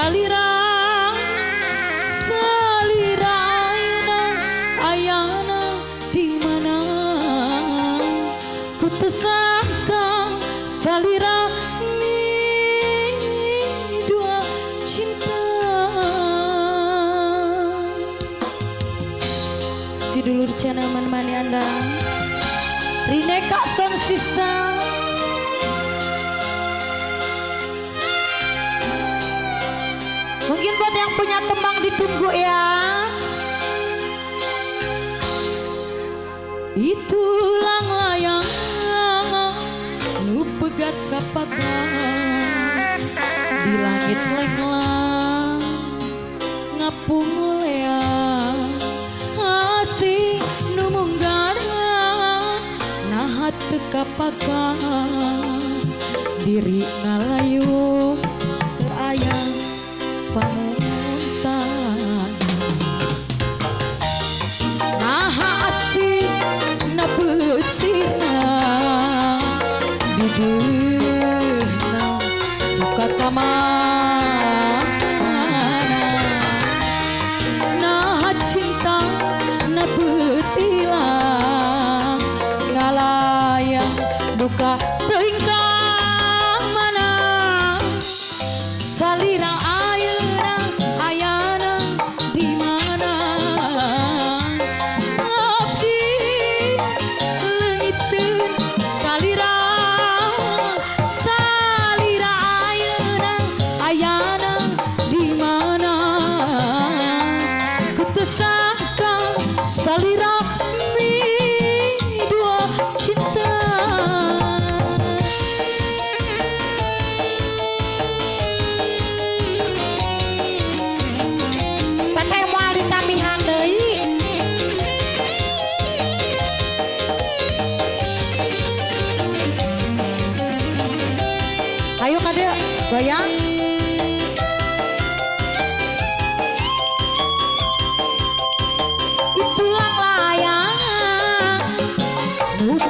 salira salira ayana di mana ku tersangka salira ni dua cinta. Si dulur channel menemani Anda Rineka Sound System. Mungkin buat yang punya tembang ditunggu ya. Itulah layang nu pegat kapakan di langit lenglang ngapung lea asih nu munggara nahat teu kapakan diri ngalayu teu aya pamuntan naha asih na beutsina bideuna duka kamana naha cinta na beutila ngalayang duka teuing ka mana salira salira mi dua cinta. Teteh moal ditamihan deui. Ayo kade goyang.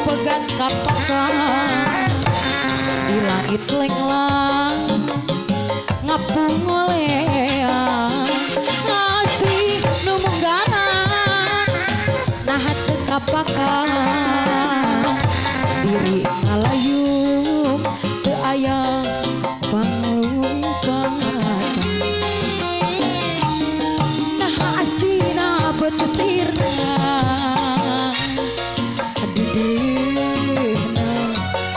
Pegat kapakan di langit lenglang ngapung lea ngasih nu munggana nahat teu kapakan diri ngalayung teu aya panglungkan nah asina betesirna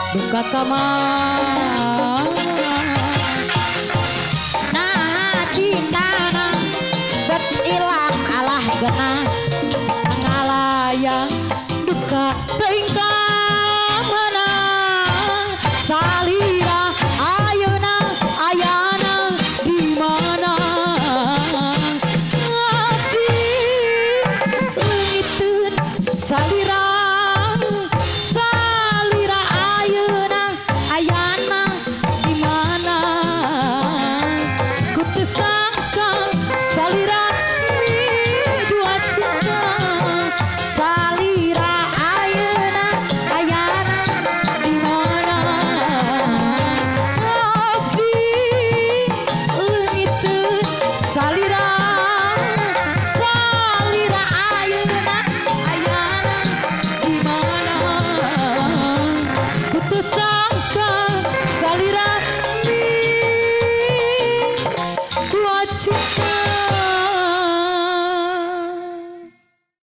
duka kamana nah cintana bet ilang alah genah ngalayang duka teuing ka mana salira ayeuna ayana di mana abdi leungiteun salira sangka